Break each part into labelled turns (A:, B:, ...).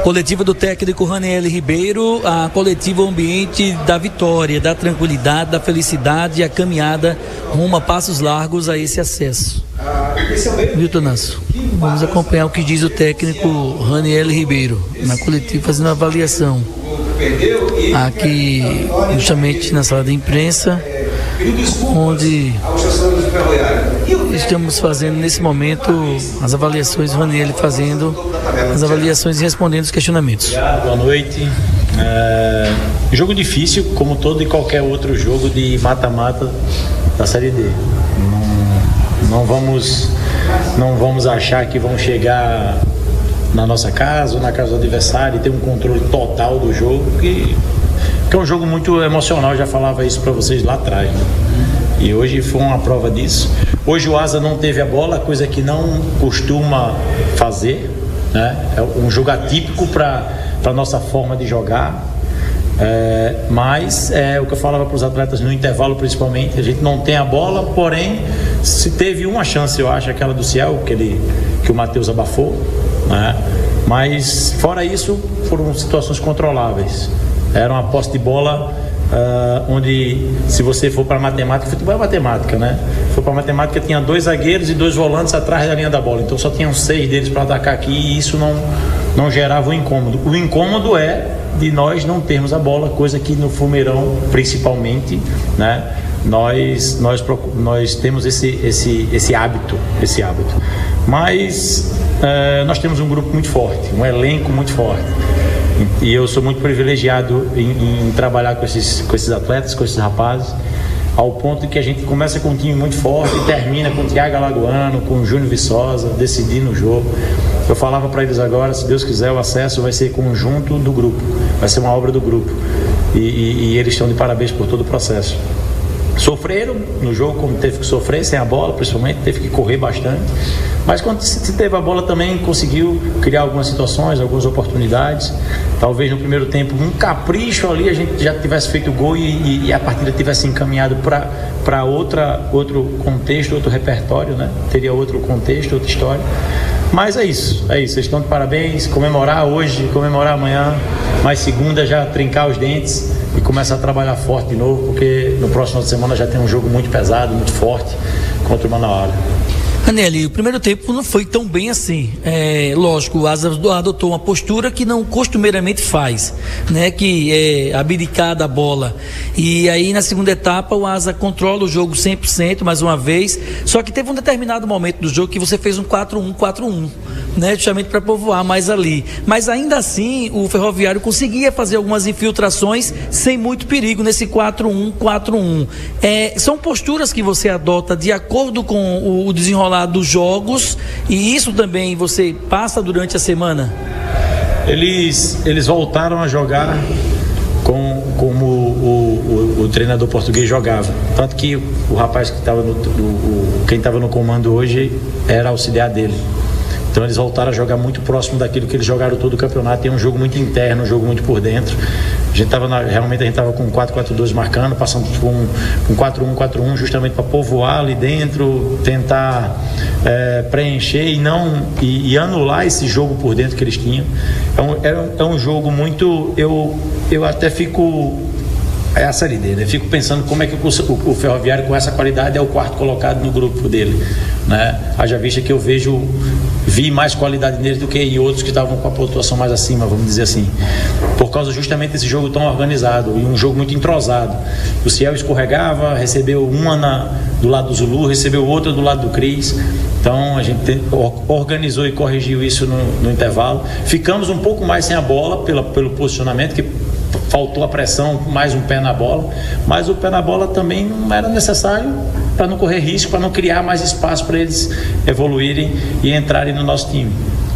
A: Coletiva do técnico Raniel Ribeiro, a coletiva ambiente da vitória, da tranquilidade, da felicidade e a caminhada rumo a passos largos a esse acesso. Milton Nasso, vamos acompanhar o que diz o técnico Raniel Ribeiro na coletiva, fazendo uma avaliação aqui justamente na sala de imprensa, onde estamos fazendo nesse momento as avaliações, o Raniel fazendo as avaliações e respondendo os questionamentos.
B: Boa noite. Jogo difícil, como todo e qualquer outro jogo de mata-mata da Série D. Não vamos achar que vão chegar na nossa casa ou na casa do adversário e ter um controle total do jogo, que é um jogo muito emocional. Eu já falava isso para vocês lá atrás, né? E hoje foi uma prova disso. Hoje o Asa não teve a bola, coisa que não costuma fazer, né? É um jogo atípico para a nossa forma de jogar. Mas é o que eu falava para os atletas no intervalo, principalmente, a gente não tem a bola, porém se teve uma chance, eu acho, aquela do Ciel que o Matheus abafou, né? Mas fora isso foram situações controláveis. Era uma posse de bola onde, se você for para matemática, futebol é matemática, né? Se for para matemática, tinha 2 zagueiros e 2 volantes atrás da linha da bola, então só tinham 6 deles para atacar aqui, e isso não gerava um incômodo. O incômodo é de nós não termos a bola, coisa que no Fumeirão, principalmente, né, nós temos esse hábito. Mas nós temos um grupo muito forte, um elenco muito forte, e eu sou muito privilegiado em trabalhar com esses atletas, com esses rapazes, ao ponto que a gente começa com um time muito forte e termina com o Thiago Alagoano, com o Júnior Viçosa, decidindo o jogo. Eu falava para eles agora, se Deus quiser, o acesso vai ser conjunto do grupo, vai ser uma obra do grupo, e eles estão de parabéns por todo o processo. Sofreram no jogo, como teve que sofrer, sem a bola principalmente, teve que correr bastante, mas quando se teve a bola também conseguiu criar algumas situações, algumas oportunidades. Talvez no primeiro tempo, um capricho ali, a gente já tivesse feito o gol e a partida tivesse encaminhado para outro contexto, outro repertório, né? Teria outro contexto, outra história. Mas é isso, vocês estão de parabéns. Comemorar hoje, comemorar amanhã, mas segunda já trincar os dentes e começar a trabalhar forte de novo, porque no próximo de semana já tem um jogo muito pesado, muito forte contra o Manauara.
A: Raniel, o primeiro tempo não foi tão bem assim. Lógico, o Asa adotou uma postura que não costumeiramente faz, né? Que é abdicar da bola. E aí na segunda etapa o Asa controla o jogo 100% mais uma vez. Só que teve um determinado momento do jogo que você fez um 4-1-4-1, né? Justamente para povoar mais ali. Mas ainda assim o Ferroviário conseguia fazer algumas infiltrações sem muito perigo nesse 4-1-4-1. São posturas que você adota de acordo com o desenrolar dos jogos, e isso também você passa durante a semana?
B: Eles voltaram a jogar como o treinador português jogava, tanto que o rapaz que estava quem estava no comando hoje era auxiliar dele. Então eles voltaram a jogar muito próximo daquilo que eles jogaram todo o campeonato. Tem um jogo muito interno, um jogo muito por dentro. Realmente a gente estava com um 4-4-2 marcando, passando por um 4-1-4-1 justamente para povoar ali dentro, tentar preencher e anular esse jogo por dentro que eles tinham. É um jogo muito... Eu até fico... É a Série D, né? Fico pensando como é que o Ferroviário, com essa qualidade, é o 4º colocado no grupo dele, né? Haja vista que eu vi mais qualidade nele do que em outros que estavam com a pontuação mais acima, vamos dizer assim, por causa justamente desse jogo tão organizado e um jogo muito entrosado. O Ciel escorregava, recebeu uma do lado do Zulu, recebeu outra do lado do Cris. Então a gente organizou e corrigiu isso no intervalo. Ficamos um pouco mais sem a bola pelo posicionamento, que faltou a pressão, mais um pé na bola, mas o pé na bola também não era necessário para não correr risco, para não criar mais espaço para eles evoluírem e entrarem no nosso time,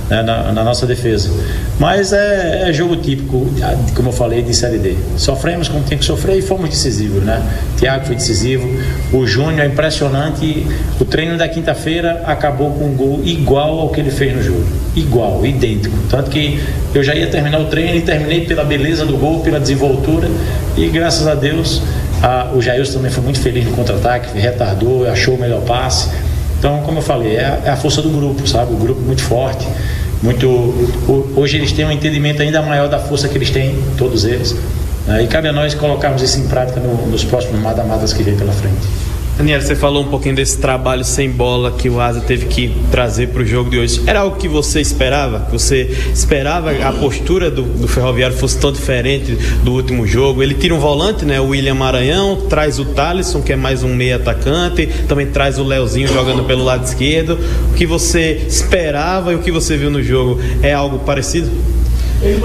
B: né, na nossa defesa. Mas é jogo típico, como eu falei, de Série D. Sofremos como tem que sofrer e fomos decisivos, né? Thiago foi decisivo, o Júnior é impressionante. O treino da quinta-feira acabou com um gol igual ao que ele fez no jogo, igual, idêntico, tanto que eu já ia terminar o treino e terminei pela beleza do gol, pela desenvoltura, e graças a Deus o Jailson também foi muito feliz no contra-ataque, retardou, achou o melhor passe. Então, como eu falei, é a força do grupo, sabe? O grupo muito forte. Hoje eles têm um entendimento ainda maior da força que eles têm, todos eles, né? E cabe a nós colocarmos isso em prática nos próximos mata-matas que vem pela frente.
C: Daniel, você falou um pouquinho desse trabalho sem bola que o Asa teve que trazer para o jogo de hoje. Era algo que você esperava? Que você esperava a postura do Ferroviário fosse tão diferente do último jogo? Ele tira um volante, né? O William Maranhão, traz o Thalisson, que é mais um meio atacante, também traz o Leozinho jogando pelo lado esquerdo. O que você esperava e o que você viu no jogo é algo parecido?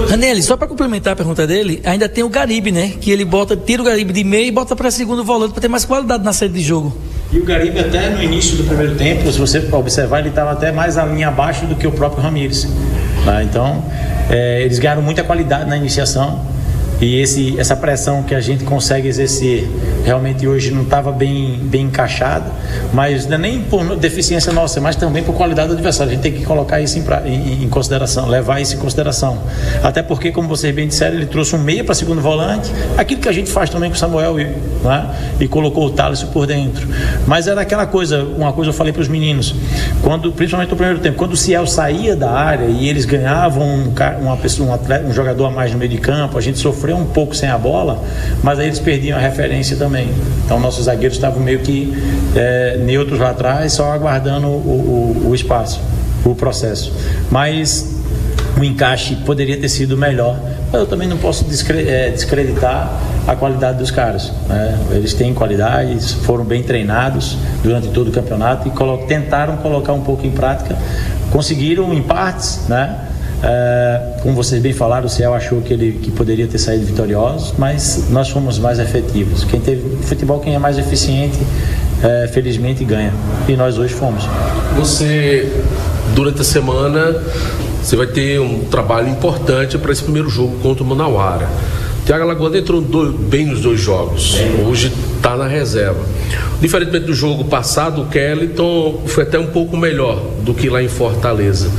A: Ranieri, só para complementar a pergunta dele, ainda tem o Garibe, né? Que ele tira o Garibe de meio e bota para segundo volante para ter mais qualidade na série de jogo.
B: E o Garibe até no início do primeiro tempo, se você observar, ele estava até mais a linha abaixo do que o próprio Ramires, tá? Então, eles ganharam muita qualidade na iniciação. E essa pressão que a gente consegue exercer realmente hoje não estava bem encaixada, mas não é nem por deficiência nossa, mas também por qualidade do adversário. A gente tem que colocar isso em consideração, levar isso em consideração. Até porque, como vocês bem disseram, ele trouxe um meia para segundo volante, aquilo que a gente faz também com o Samuel, né? E colocou o Thalisson por dentro. Mas era aquela coisa, uma coisa eu falei para os meninos, principalmente no primeiro tempo, quando o Ciel saía da área e eles ganhavam um jogador a mais no meio de campo, a gente sofreu um pouco sem a bola, mas aí eles perdiam a referência também. Então nossos zagueiros estavam meio que neutros lá atrás, só aguardando o espaço, o processo. Mas o encaixe poderia ter sido melhor. Mas eu também não posso descreditar a qualidade dos caras, né? Eles têm qualidade, foram bem treinados durante todo o campeonato e tentaram colocar um pouco em prática, conseguiram em partes, né? Como vocês bem falaram, o Ciel achou que poderia ter saído vitorioso, mas nós fomos mais efetivos. Quem é mais eficiente, felizmente ganha, e nós hoje fomos.
D: Você, durante a semana, você vai ter um trabalho importante para esse primeiro jogo contra o Manauara. Thiago Alagoano entrou bem nos dois jogos, hoje está na reserva. Diferentemente do jogo passado, o Kellyton foi até um pouco melhor do que lá em Fortaleza.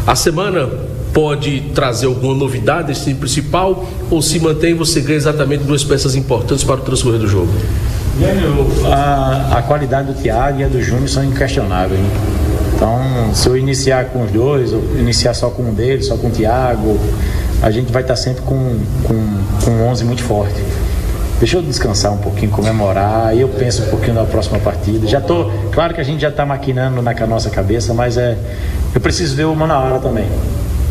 D: A semana pode trazer alguma novidade desse time principal, ou se mantém, você ganha exatamente duas peças importantes para o transcorrer do jogo?
B: A qualidade do Thiago e a do Júnior são inquestionáveis, hein? Então, se eu iniciar com os dois, ou iniciar só com um deles, só com o Thiago, a gente vai estar sempre com um 11 muito forte. Deixa eu descansar um pouquinho, comemorar, aí eu penso um pouquinho na próxima partida. Claro que a gente já está maquinando na nossa cabeça, mas eu preciso ver o Manauara também.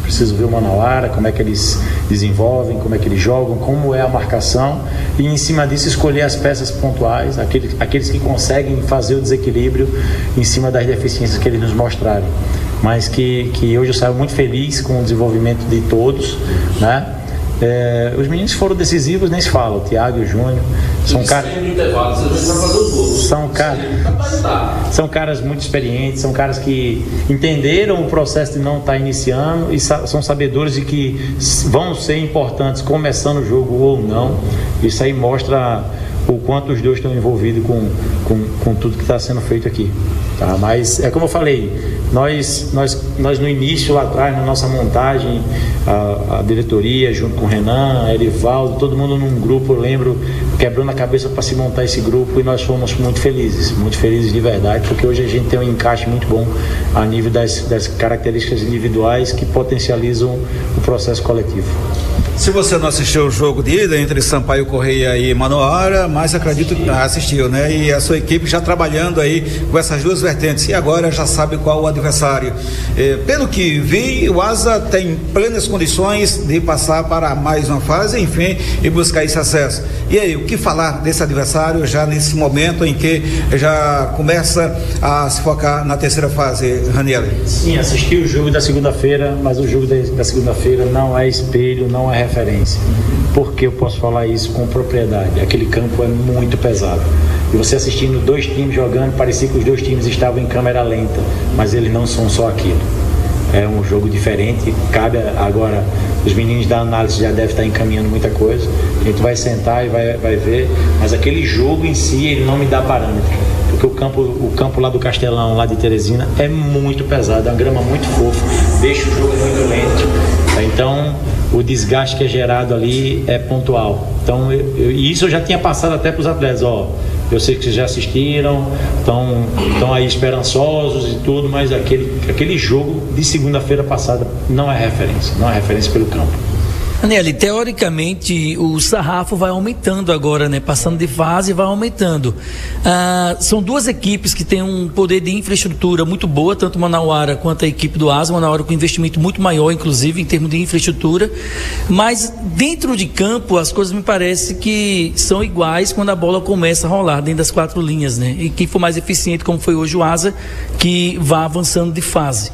B: Preciso ver o Manauara, como é que eles desenvolvem, como é que eles jogam, como é a marcação, e em cima disso escolher as peças pontuais, aqueles que conseguem fazer o desequilíbrio em cima das deficiências que eles nos mostraram. Mas que hoje eu saio muito feliz com o desenvolvimento de todos, né? Os meninos foram decisivos, nem se fala, o Thiago e o Júnior são caras muito experientes, são caras que entenderam o processo de não estar iniciando e são sabedores de que vão ser importantes começando o jogo ou não. Isso aí mostra o quanto os dois estão envolvidos com tudo que está sendo feito aqui, tá? Mas é como eu falei, nós no início lá atrás, na nossa montagem, a diretoria junto com o Renan, Erivaldo, todo mundo num grupo, eu lembro, quebrando a cabeça para se montar esse grupo, e nós fomos muito felizes de verdade, porque hoje a gente tem um encaixe muito bom a nível das características individuais que potencializam o processo coletivo.
E: Se você não assistiu o jogo de ida entre Sampaio Correia e Manauara, mas acredito que assistiu, né? E a sua equipe já trabalhando aí com essas duas vertentes, e agora já sabe qual o adversário. Pelo que vi, o Asa tem plenas condições de passar para mais uma fase, enfim, e buscar esse acesso. E aí, o que falar desse adversário já nesse momento em que já começa a se focar na terceira fase, Ranieri?
B: Sim, assisti o jogo da segunda-feira, mas o jogo da segunda-feira não é espelho, não é referência. Por que eu posso falar isso com propriedade? Aquele campo é muito pesado. E você assistindo dois times jogando, parecia que os dois times estavam em câmera lenta, mas eles não são só aquilo. É um jogo diferente. Cabe agora, os meninos da análise já devem estar encaminhando muita coisa. A gente vai sentar e vai ver, mas aquele jogo em si, ele não me dá parâmetro. Porque o campo lá do Castelão, lá de Teresina, é muito pesado, é uma grama muito fofa, deixa o jogo muito lento. Então, o desgaste que é gerado ali é pontual. Então, isso eu já tinha passado até para os atletas, Eu sei que vocês já assistiram, estão aí esperançosos e tudo, mas aquele jogo de segunda-feira passada não é referência pelo campo.
A: Aneli, teoricamente o sarrafo vai aumentando agora, né? Passando de fase, vai aumentando. São duas equipes que têm um poder de infraestrutura muito boa, tanto o Manauara quanto a equipe do Asa. Manauara com investimento muito maior, inclusive, em termos de infraestrutura. Mas dentro de campo, as coisas me parecem que são iguais quando a bola começa a rolar dentro das 4 linhas, né? E quem for mais eficiente, como foi hoje o Asa, que vá avançando de fase.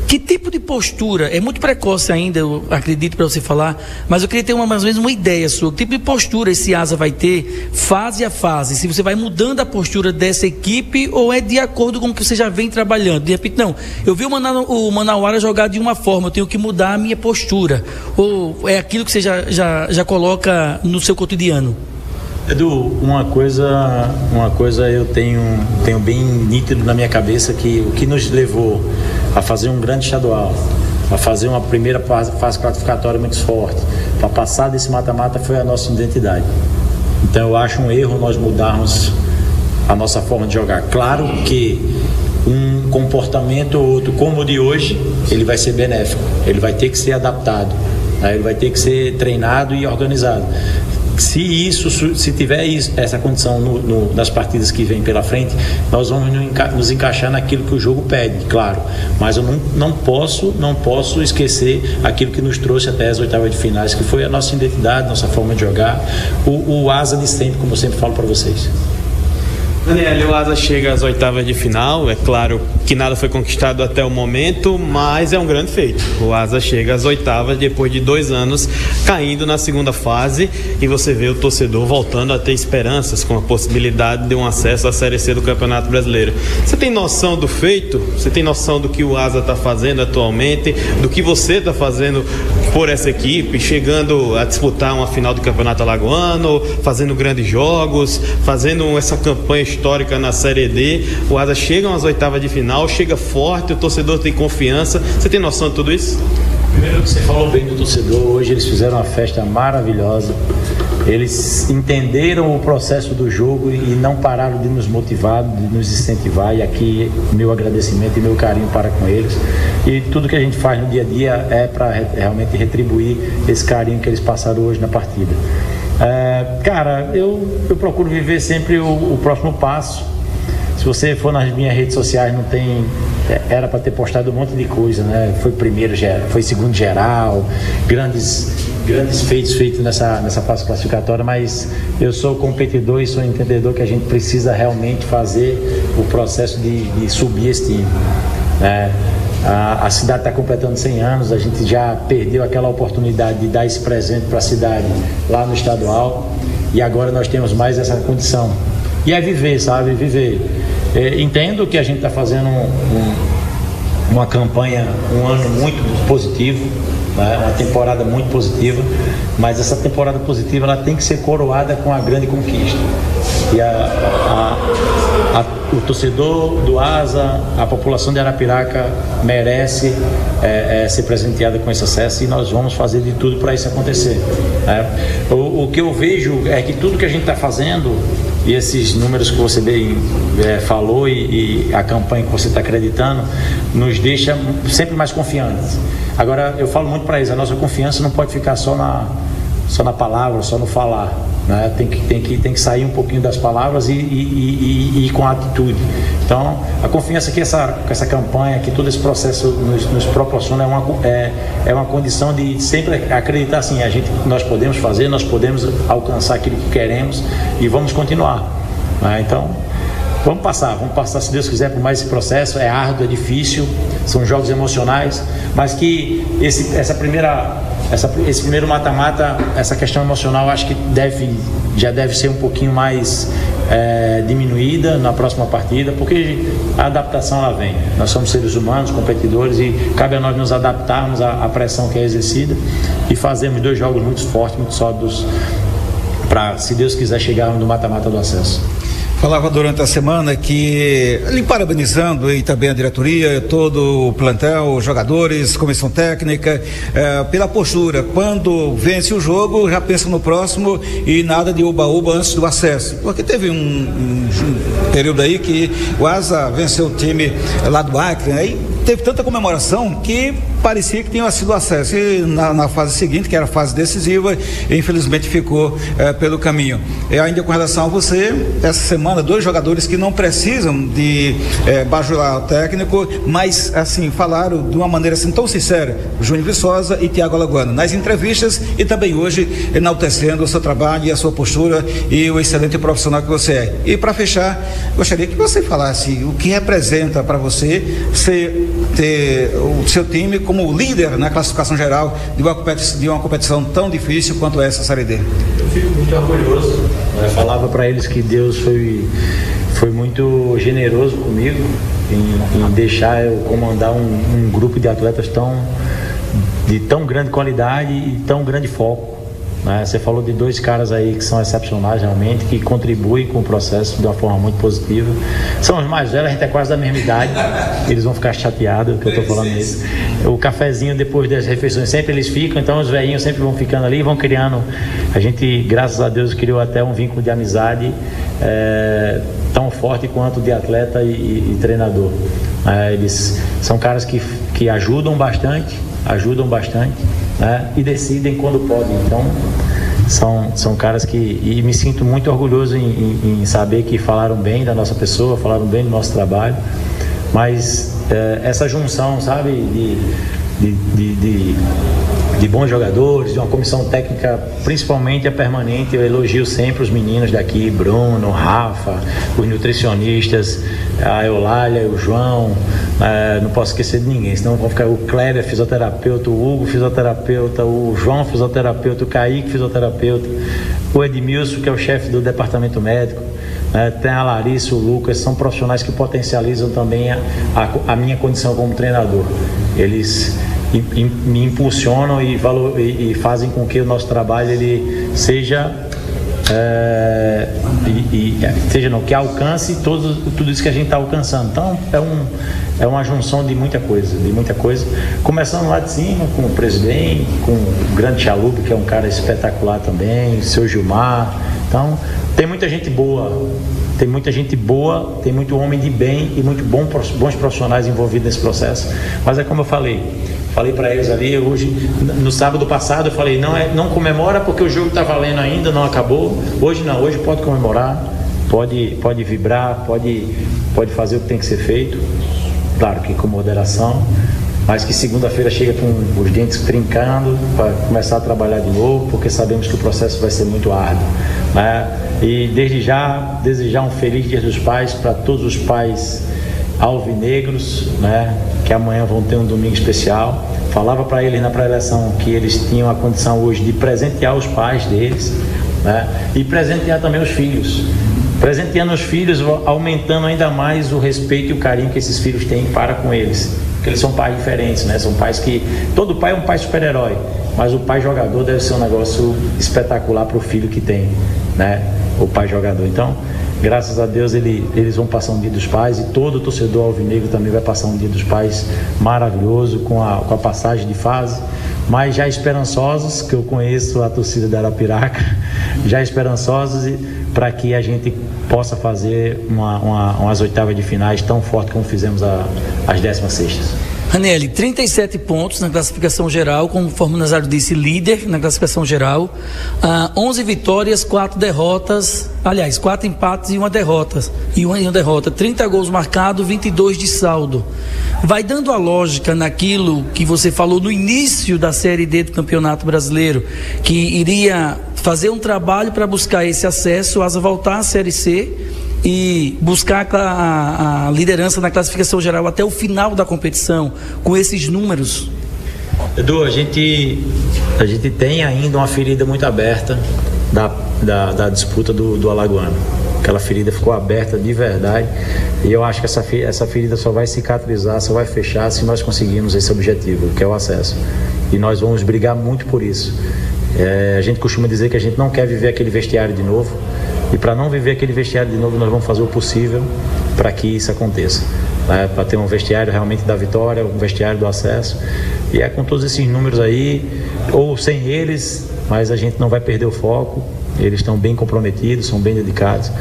A: Que tipo de postura, é muito precoce ainda, eu acredito, para você falar, mas eu queria ter mais ou menos uma ideia sua, que tipo de postura esse Asa vai ter fase a fase, se você vai mudando a postura dessa equipe ou é de acordo com o que você já vem trabalhando, de repente, não, eu vi o Manauara jogar de uma forma, eu tenho que mudar a minha postura, ou é aquilo que você já coloca no seu cotidiano?
B: Edu, uma coisa eu tenho bem nítido na minha cabeça, que o que nos levou a fazer um grande estadual, a fazer uma primeira fase classificatória muito forte, para passar desse mata-mata, foi a nossa identidade. Então eu acho um erro nós mudarmos a nossa forma de jogar. Claro que um comportamento ou outro como o de hoje, ele vai ser benéfico, ele vai ter que ser adaptado, né? Ele vai ter que ser treinado e organizado. Se tiver essa condição nas partidas que vem pela frente, nós vamos nos encaixar naquilo que o jogo pede, claro, mas eu não posso esquecer aquilo que nos trouxe até as oitavas de finais, que foi a nossa identidade, nossa forma de jogar, o Asa de sempre, como eu sempre falo para vocês.
C: Daniel, o Asa chega às oitavas de final, é claro que nada foi conquistado até o momento, mas é um grande feito. O Asa chega às oitavas depois de 2 anos caindo na segunda fase, e você vê o torcedor voltando a ter esperanças com a possibilidade de um acesso à Série C do Campeonato Brasileiro. Você tem noção do feito? Você tem noção do que o Asa está fazendo atualmente, do que você está fazendo por essa equipe, chegando a disputar uma final do Campeonato Alagoano, fazendo grandes jogos, fazendo essa campanha histórica na Série D? O Asa chega às oitavas de final, chega forte, o torcedor tem confiança. Você tem noção de tudo isso?
B: Primeiro, que você falou bem do torcedor, hoje eles fizeram uma festa maravilhosa, eles entenderam o processo do jogo e não pararam de nos motivar, de nos incentivar, e aqui meu agradecimento e meu carinho para com eles, e tudo que a gente faz no dia a dia é para realmente retribuir esse carinho que eles passaram hoje na partida. Cara, eu procuro viver sempre o próximo passo. Se você for nas minhas redes sociais, não tem... Era para ter postado um monte de coisa, né? Foi segundo geral, grandes feitos nessa fase classificatória, mas eu sou competidor e sou entendedor que a gente precisa realmente fazer o processo de subir esse time. A cidade está completando 100 anos, a gente já perdeu aquela oportunidade de dar esse presente para a cidade lá no estadual, e agora nós temos mais essa condição. E é viver, sabe? Viver. Entendo que a gente está fazendo uma campanha, um ano muito positivo, né? Uma temporada muito positiva, mas essa temporada positiva ela tem que ser coroada com a grande conquista. E o torcedor do Asa, a população de Arapiraca merece ser presenteada com esse acesso, e nós vamos fazer de tudo para isso acontecer. O que eu vejo é que tudo que a gente está fazendo, e esses números que você bem falou e a campanha que você está acreditando, nos deixa sempre mais confiantes. Agora, eu falo muito para eles, a nossa confiança não pode ficar só na palavra, só no falar, né? Tem que sair um pouquinho das palavras e ir com a atitude. Então, a confiança que essa campanha, que todo esse processo nos proporciona é uma condição de sempre acreditar assim, nós podemos fazer, nós podemos alcançar aquilo que queremos e vamos continuar, né? Então, vamos passar, se Deus quiser, por mais esse processo. É árduo, é difícil, são jogos emocionais, mas que esse primeiro mata-mata, essa questão emocional, acho que já deve ser um pouquinho mais diminuída na próxima partida, porque a adaptação ela vem. Nós somos seres humanos, competidores, e cabe a nós nos adaptarmos à pressão que é exercida e fazermos 2 jogos muito fortes, muito sólidos, para, se Deus quiser, chegar no mata-mata do acesso.
E: Falava durante a semana que, lhe parabenizando e também a diretoria, todo o plantel, os jogadores, comissão técnica, pela postura. Quando vence o jogo, já pensa no próximo e nada de uba-uba antes do acesso. Porque teve um período aí que o Asa venceu o time lá do Acre, né? E teve tanta comemoração que parecia que tinha sido acesso. E na fase seguinte, que era a fase decisiva, infelizmente ficou pelo caminho. E ainda com relação a você, essa semana, 2 jogadores que não precisam de bajular o técnico, mas assim, falaram de uma maneira assim tão sincera, Júnior Viçosa e Thiago Alagoano, nas entrevistas e também hoje enaltecendo o seu trabalho e a sua postura e o excelente profissional que você é. E para fechar, gostaria que você falasse o que representa para você ter o seu time como líder na classificação geral de uma competição tão difícil quanto essa Série D.
B: Eu fico muito orgulhoso. Eu falava para eles que Deus foi muito generoso comigo em deixar eu comandar um grupo de atletas de tão grande qualidade e tão grande foco. Você falou de 2 caras aí que são excepcionais realmente, que contribuem com o processo de uma forma muito positiva. São os mais velhos, a gente é quase da mesma idade, eles vão ficar chateados que eu estou falando isso. O cafezinho depois das refeições sempre eles ficam, então os velhinhos sempre vão ficando ali e vão criando. A gente, graças a Deus, criou até um vínculo de amizade tão forte quanto de atleta e treinador. Eles são caras que ajudam bastante, e decidem quando podem. Então são caras e me sinto muito orgulhoso em saber que falaram bem da nossa pessoa, falaram bem do nosso trabalho, mas essa junção, sabe, de bons jogadores, de uma comissão técnica, principalmente a permanente. Eu elogio sempre os meninos daqui, Bruno, Rafa, os nutricionistas, a Eulália, o João, não posso esquecer de ninguém, senão vão ficar o Kleber, fisioterapeuta, o Hugo, fisioterapeuta, o João, fisioterapeuta, o Kaique, fisioterapeuta, o Edmilson, que é o chefe do departamento médico, tem a Larissa, o Lucas, são profissionais que potencializam também a minha condição como treinador. Eles me impulsionam e fazem com que o nosso trabalho ele seja que alcance tudo isso que a gente está alcançando. Então é uma junção de muita coisa, começando lá de cima com o presidente, com o grande Chalupa, que é um cara espetacular também, o seu Gilmar. Então tem muita gente boa, tem muito homem de bem e muito bons profissionais envolvidos nesse processo. Mas é como eu falei para eles ali hoje, no sábado passado, eu falei, não comemora porque o jogo está valendo ainda, não acabou. Hoje não, hoje pode comemorar, pode vibrar, pode fazer o que tem que ser feito, claro que com moderação, mas que segunda-feira chega com os dentes trincando para começar a trabalhar de novo, porque sabemos que o processo vai ser muito árduo, E desde já desejar um feliz Dia dos Pais para todos os pais alvinegros, que amanhã vão ter um domingo especial. Falava para eles na pré-eleição que eles tinham a condição hoje de presentear os pais deles, e presentear também os filhos. Presenteando os filhos, aumentando ainda mais o respeito e o carinho que esses filhos têm para com eles. Porque eles são pais diferentes, São pais que... Todo pai é um pai super-herói, mas o pai jogador deve ser um negócio espetacular para o filho que tem, O pai jogador. Então, graças a Deus eles vão passar um Dia dos Pais, e todo torcedor alvinegro também vai passar um Dia dos Pais maravilhoso, com a passagem de fase, mas já esperançosos, que eu conheço a torcida da Arapiraca, já esperançosos para que a gente possa fazer umas oitavas de finais tão forte como fizemos as 16ª.
A: Ranieri, 37 pontos na classificação geral, conforme o Nazário disse, líder na classificação geral, 11 vitórias, 4 derrotas, aliás, 4 empates e uma derrota, 30 gols marcados, 22 de saldo. Vai dando a lógica naquilo que você falou no início da Série D do Campeonato Brasileiro, que iria fazer um trabalho para buscar esse acesso, Asa voltar à Série C e buscar a liderança na classificação geral até o final da competição, com esses números?
B: Edu, a gente tem ainda uma ferida muito aberta da disputa do Alagoano. Aquela ferida ficou aberta de verdade, e eu acho que essa ferida só vai cicatrizar, só vai fechar se nós conseguirmos esse objetivo, que é o acesso, e nós vamos brigar muito por isso. A gente costuma dizer que a gente não quer viver aquele vestiário de novo. E para não viver aquele vestiário de novo, nós vamos fazer o possível para que isso aconteça, né? Para ter um vestiário realmente da vitória, um vestiário do acesso. E é com todos esses números aí, ou sem eles, mas a gente não vai perder o foco. Eles estão bem comprometidos, são bem dedicados.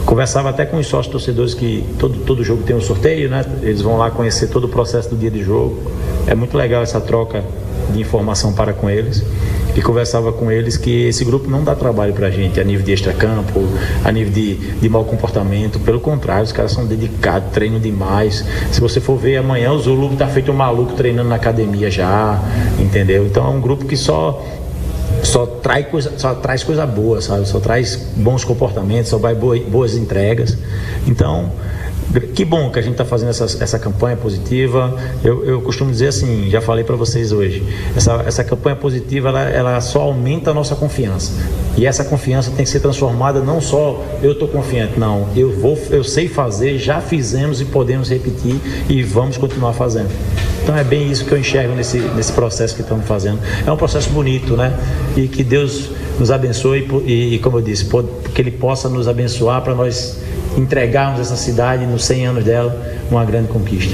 B: Conversava até com os sócios torcedores que todo jogo tem um sorteio, né? Eles vão lá conhecer todo o processo do dia de jogo. É muito legal essa troca de informação para com eles. E conversava com eles que esse grupo não dá trabalho pra gente a nível de extracampo, a nível de mau comportamento. Pelo contrário, os caras são dedicados, treinam demais. Se você for ver amanhã, o Zulu tá feito um maluco treinando na academia já, entendeu? Então é um grupo que só traz coisa boa, sabe? Só traz bons comportamentos, só vai boas entregas. Então, que bom que a gente está fazendo essa campanha positiva. Eu costumo dizer assim, já falei para vocês hoje, essa campanha positiva ela só aumenta a nossa confiança. E essa confiança tem que ser transformada não só eu estou confiante, não, eu sei fazer, já fizemos e podemos repetir e vamos continuar fazendo. Então é bem isso que eu enxergo nesse processo que estamos fazendo. É um processo bonito, né? E que Deus nos abençoe e como eu disse, que Ele possa nos abençoar para nós entregarmos essa cidade nos 100 anos dela uma grande conquista.